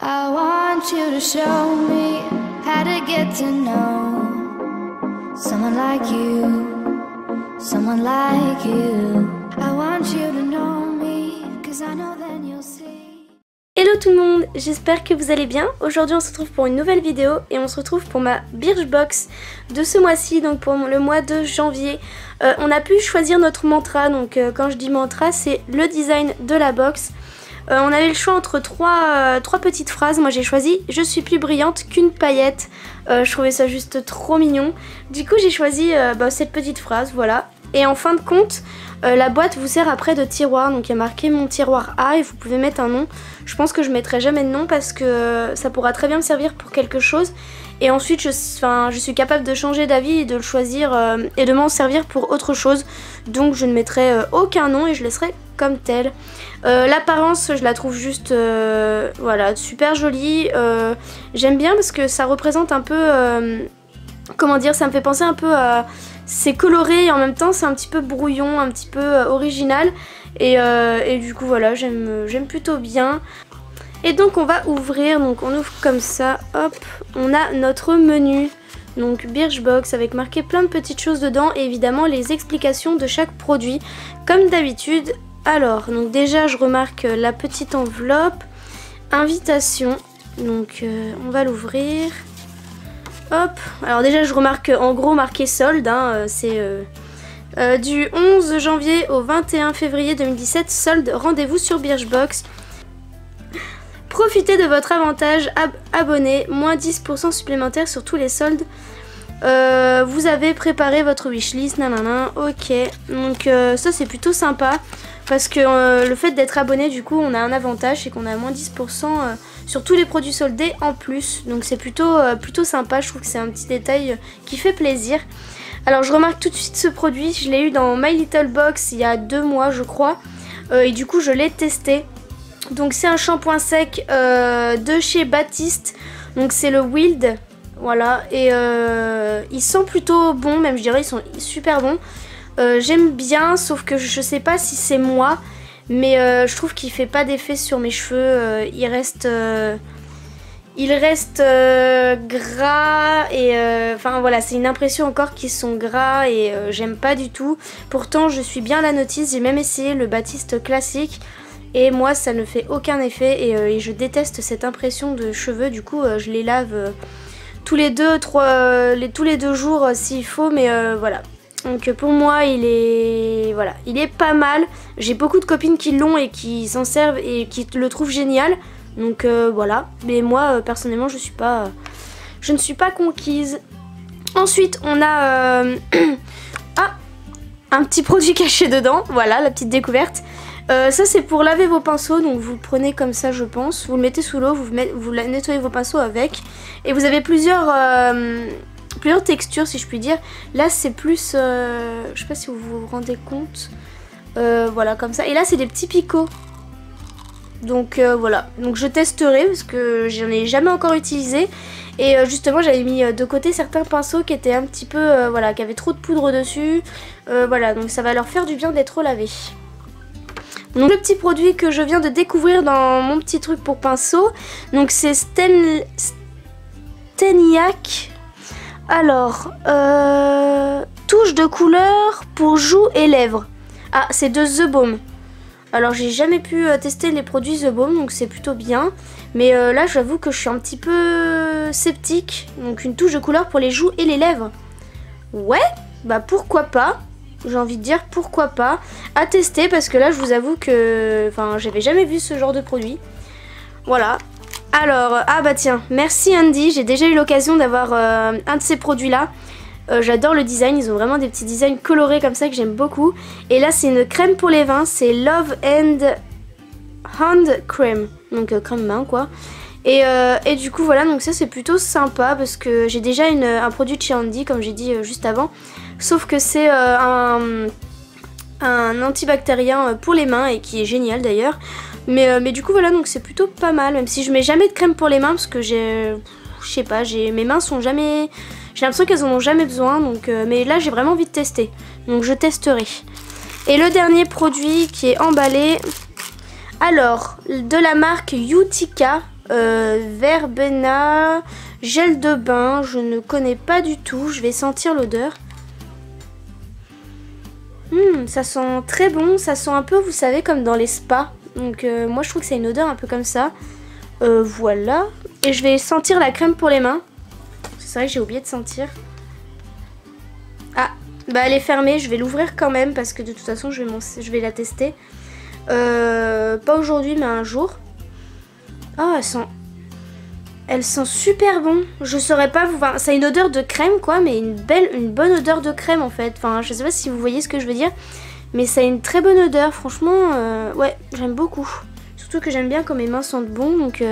I want you to show me how to get to know someone like you, someone like you. I want you to know me, 'cause I know then you'll see. Hello tout le monde, j'espère que vous allez bien. Aujourd'hui on se retrouve pour une nouvelle vidéo et on se retrouve pour ma Birchbox de ce mois-ci, donc pour le mois de janvier. On a pu choisir notre mantra, donc quand je dis mantra c'est le design de la box. On avait le choix entre trois petites phrases. Moi j'ai choisi « Je suis plus brillante qu'une paillette ». Je trouvais ça juste trop mignon. Du coup j'ai choisi cette petite phrase, voilà. Et en fin de compte, la boîte vous sert après de tiroir. Donc il y a marqué mon tiroir A et vous pouvez mettre un nom. Je pense que je mettrai jamais de nom parce que ça pourra très bien me servir pour quelque chose. Et ensuite je suis capable de changer d'avis et de le choisir et de m'en servir pour autre chose. Donc je ne mettrai aucun nom et je laisserai comme tel. L'apparence je la trouve juste voilà, super jolie. J'aime bien parce que ça représente un peu comment dire, ça me fait penser un peu à... C'est coloré et en même temps c'est un petit peu brouillon, un petit peu original. Et du coup voilà, j'aime plutôt bien. Et donc on va ouvrir, donc on ouvre comme ça, hop, on a notre menu. Donc Birchbox avec marqué plein de petites choses dedans et évidemment les explications de chaque produit comme d'habitude. Alors, donc déjà je remarque la petite enveloppe, invitation, donc on va l'ouvrir. Hop, alors déjà je remarque en gros marqué solde, hein, c'est du 11 janvier au 21 février 2017, solde, rendez-vous sur Birchbox. Profitez de votre avantage, abonné, moins 10% supplémentaire sur tous les soldes. Vous avez préparé votre wishlist, nanana, ok. Donc ça c'est plutôt sympa parce que le fait d'être abonné, du coup on a un avantage, c'est qu'on a moins 10% sur tous les produits soldés en plus. Donc c'est plutôt sympa, je trouve que c'est un petit détail qui fait plaisir. Alors je remarque tout de suite ce produit, je l'ai eu dans My Little Box il y a 2 mois je crois. Et du coup je l'ai testé. Donc c'est un shampoing sec de chez Baptiste, donc c'est le Wild, voilà, et il sent plutôt bon, même je dirais ils sont super bons. J'aime bien, sauf que je sais pas si c'est moi, mais je trouve qu'il fait pas d'effet sur mes cheveux, il reste gras et enfin voilà, c'est une impression encore qu'ils sont gras et j'aime pas du tout. Pourtant je suis bien la notice, j'ai même essayé le Baptiste classique. Et moi ça ne fait aucun effet et je déteste cette impression de cheveux. Du coup je les lave tous les 2 jours s'il faut, mais voilà. Donc pour moi il est pas mal. J'ai beaucoup de copines qui l'ont et qui s'en servent et qui le trouvent génial. Donc voilà. Mais moi personnellement je ne suis pas conquise. Ensuite on a un petit produit caché dedans. Voilà la petite découverte. Ça c'est pour laver vos pinceaux, donc vous le prenez comme ça je pense, vous le mettez sous l'eau, vous nettoyez vos pinceaux avec et vous avez plusieurs textures si je puis dire. Là c'est plus, je sais pas si vous vous rendez compte, voilà comme ça, et là c'est des petits picots. Donc voilà, donc je testerai parce que j'en ai jamais encore utilisé. Et justement j'avais mis de côté certains pinceaux qui étaient un petit peu, voilà, qui avaient trop de poudre dessus. Voilà, donc ça va leur faire du bien d'être relavés. Donc le petit produit que je viens de découvrir dans mon petit truc pour pinceau, donc c'est Steniac. Alors, touche de couleur pour joues et lèvres. Ah, c'est de The Balm. Alors j'ai jamais pu tester les produits The Balm, donc c'est plutôt bien. Mais là j'avoue que je suis un petit peu sceptique. Donc une touche de couleur pour les joues et les lèvres. Ouais, bah pourquoi pas. J'ai envie de dire pourquoi pas, à tester parce que là je vous avoue que j'avais jamais vu ce genre de produit. Voilà. Alors, ah bah tiens, merci Andy, j'ai déjà eu l'occasion d'avoir un de ces produits là. J'adore le design, ils ont vraiment des petits designs colorés comme ça que j'aime beaucoup. Et là c'est une crème pour les mains, c'est Love and Hand Cream, donc crème main quoi. Et du coup voilà, donc ça c'est plutôt sympa parce que j'ai déjà un produit de chez Andy comme j'ai dit juste avant. Sauf que c'est un antibactérien pour les mains et qui est génial d'ailleurs. Mais du coup voilà, donc c'est plutôt pas mal. Même si je mets jamais de crème pour les mains parce que je sais pas, mes mains sont jamais... J'ai l'impression qu'elles en ont jamais besoin. Donc, mais là j'ai vraiment envie de tester. Donc je testerai. Et le dernier produit qui est emballé... Alors, de la marque Utica. verbena, gel de bain, je ne connais pas du tout, je vais sentir l'odeur. Ça sent très bon, ça sent un peu, vous savez, comme dans les spas. Donc moi je trouve que c'est une odeur un peu comme ça. Voilà. Et je vais sentir la crème pour les mains. C'est vrai que j'ai oublié de sentir. Ah, bah elle est fermée, je vais l'ouvrir quand même parce que de toute façon je vais la tester. Pas aujourd'hui mais un jour. Ah, elle sent super bon. Je saurais pas vous... Enfin, ça a une odeur de crème quoi, mais une bonne odeur de crème en fait. Enfin, je sais pas si vous voyez ce que je veux dire. Mais ça a une très bonne odeur, franchement, ouais, j'aime beaucoup. Surtout que j'aime bien quand mes mains sentent bon, donc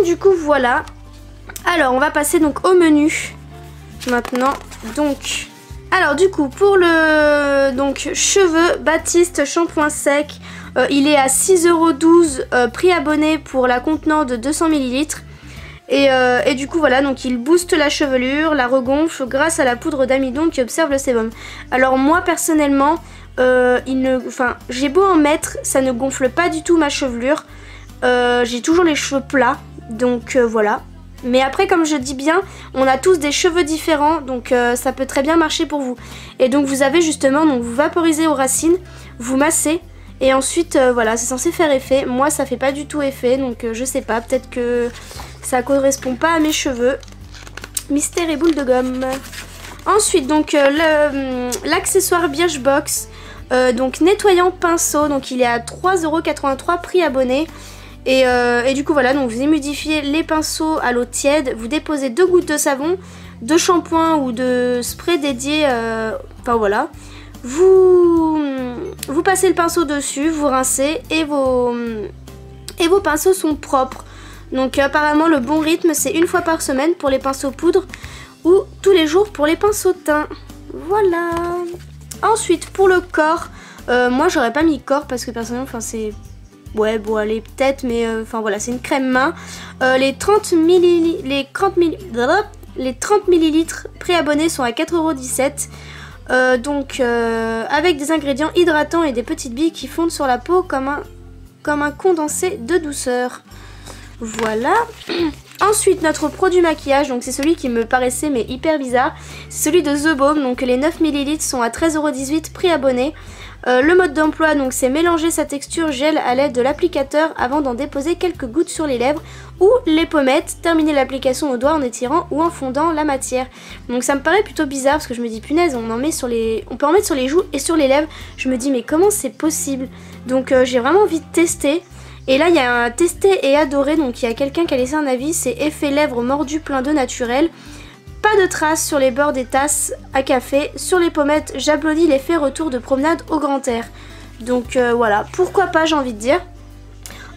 du coup, voilà. Alors, on va passer donc au menu, maintenant. Donc, alors du coup, pour le cheveux, Baptiste shampoing sec, il est à 6,12 € prix abonné pour la contenant de 200 ml. Et du coup voilà, donc il booste la chevelure, la regonfle grâce à la poudre d'amidon qui observe le sébum. Alors moi personnellement, j'ai beau en mettre, ça ne gonfle pas du tout ma chevelure. J'ai toujours les cheveux plats, donc voilà. Mais après, comme je dis bien, on a tous des cheveux différents, donc ça peut très bien marcher pour vous. Et donc vous avez justement, donc vous vaporisez aux racines, vous massez. Et ensuite, voilà, c'est censé faire effet. Moi, ça fait pas du tout effet, donc je sais pas, peut-être que ça correspond pas à mes cheveux. Mystère et boule de gomme. Ensuite, donc l'accessoire Birchbox, donc nettoyant pinceau, donc il est à 3,83 € prix abonné. Et du coup, voilà, donc vous humidifiez les pinceaux à l'eau tiède, vous déposez 2 gouttes de savon, de shampoing ou de spray dédié, enfin voilà. Vous passez le pinceau dessus, vous rincez et vos pinceaux sont propres. Donc apparemment le bon rythme c'est 1 fois par semaine pour les pinceaux poudre ou tous les jours pour les pinceaux teint. Voilà. Ensuite pour le corps, moi j'aurais pas mis corps parce que personnellement enfin c'est... Ouais bon allez peut-être mais enfin voilà c'est une crème main. Les 30 ml préabonnés sont à 4,17 €. Avec des ingrédients hydratants et des petites billes qui fondent sur la peau comme un condensé de douceur. Voilà. Ensuite notre produit maquillage, donc c'est celui qui me paraissait mais hyper bizarre. C'est celui de The Balm, donc les 9 ml sont à 13,18 € prix abonné. Le mode d'emploi, donc c'est mélanger sa texture gel à l'aide de l'applicateur avant d'en déposer quelques gouttes sur les lèvres ou les pommettes, terminer l'application au doigt en étirant ou en fondant la matière. Donc ça me paraît plutôt bizarre parce que je me dis punaise, on peut en mettre sur les joues et sur les lèvres. Je me dis mais comment c'est possible? Donc j'ai vraiment envie de tester. Et là il y a un testé et adoré, donc il y a quelqu'un qui a laissé un avis, c'est effet lèvres mordu plein d'eau naturelle. Pas de traces sur les bords des tasses à café. Sur les pommettes, j'applaudis l'effet retour de promenade au grand air. Donc voilà, pourquoi pas j'ai envie de dire.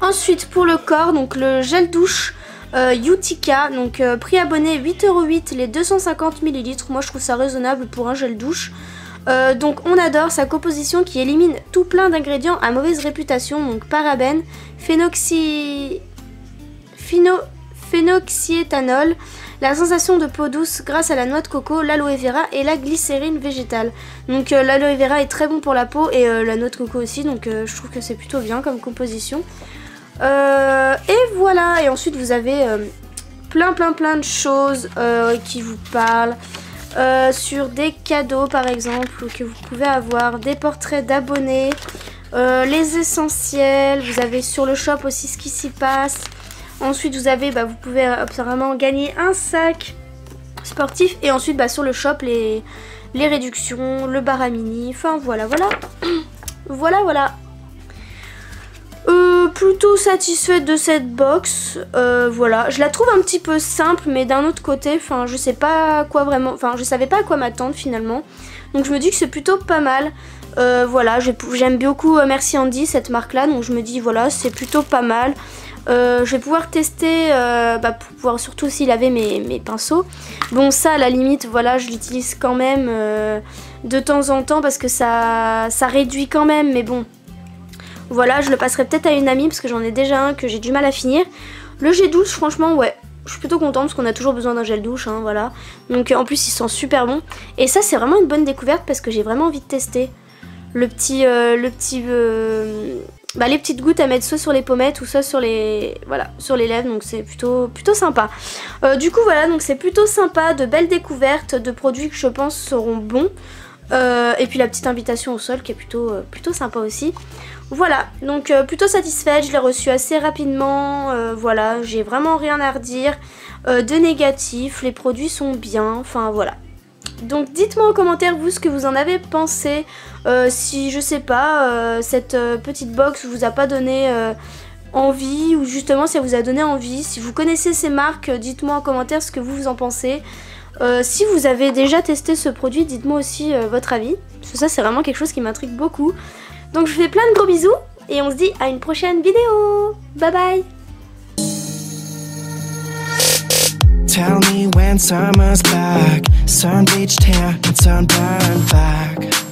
Ensuite pour le corps, donc le gel douche Utica, donc prix abonné 8,08 € les 250 ml. Moi je trouve ça raisonnable pour un gel douche. Donc on adore sa composition qui élimine tout plein d'ingrédients à mauvaise réputation, donc parabènes, phénoxyéthanol, la sensation de peau douce grâce à la noix de coco, l'aloe vera et la glycérine végétale. Donc l'aloe vera est très bon pour la peau et la noix de coco aussi, donc je trouve que c'est plutôt bien comme composition. Et voilà, et ensuite vous avez plein de choses qui vous parlent. Sur des cadeaux par exemple que vous pouvez avoir, des portraits d'abonnés, les essentiels, vous avez sur le shop aussi ce qui s'y passe. Ensuite vous avez, vous pouvez apparemment gagner un sac sportif et ensuite sur le shop les réductions, le bar à mini, enfin voilà. Voilà. Plutôt satisfaite de cette box, voilà, je la trouve un petit peu simple mais d'un autre côté, je sais pas quoi vraiment, je savais pas à quoi m'attendre finalement, donc je me dis que c'est plutôt pas mal. Voilà, j'aime beaucoup Merci Andy, cette marque là, donc je me dis voilà c'est plutôt pas mal. Je vais pouvoir tester pour pouvoir surtout aussi laver mes pinceaux. Bon ça à la limite voilà je l'utilise quand même de temps en temps parce que ça réduit quand même, mais bon. Voilà, je le passerai peut-être à une amie parce que j'en ai déjà un que j'ai du mal à finir. Le gel douche, franchement, ouais, je suis plutôt contente parce qu'on a toujours besoin d'un gel douche, hein, voilà. Donc en plus, il sent super bon. Et ça, c'est vraiment une bonne découverte parce que j'ai vraiment envie de tester le petit les petites gouttes à mettre soit sur les pommettes ou soit sur les, voilà, sur les lèvres, donc c'est plutôt sympa. Du coup voilà, donc c'est plutôt sympa, de belles découvertes de produits que je pense seront bons. Et puis la petite invitation au sol qui est plutôt sympa aussi. Voilà, donc plutôt satisfaite, je l'ai reçu assez rapidement, voilà, j'ai vraiment rien à redire de négatif, les produits sont bien, enfin voilà. Donc dites-moi en commentaire vous ce que vous en avez pensé, si je sais pas, cette petite box vous a pas donné envie, ou justement si elle vous a donné envie, si vous connaissez ces marques, dites-moi en commentaire ce que vous en pensez. Si vous avez déjà testé ce produit, dites-moi aussi votre avis, parce que ça c'est vraiment quelque chose qui m'intrigue beaucoup. Donc je vous fais plein de gros bisous, et on se dit à une prochaine vidéo. Bye bye. Tell me when summer's back, sun-bleached hair and sunburned back.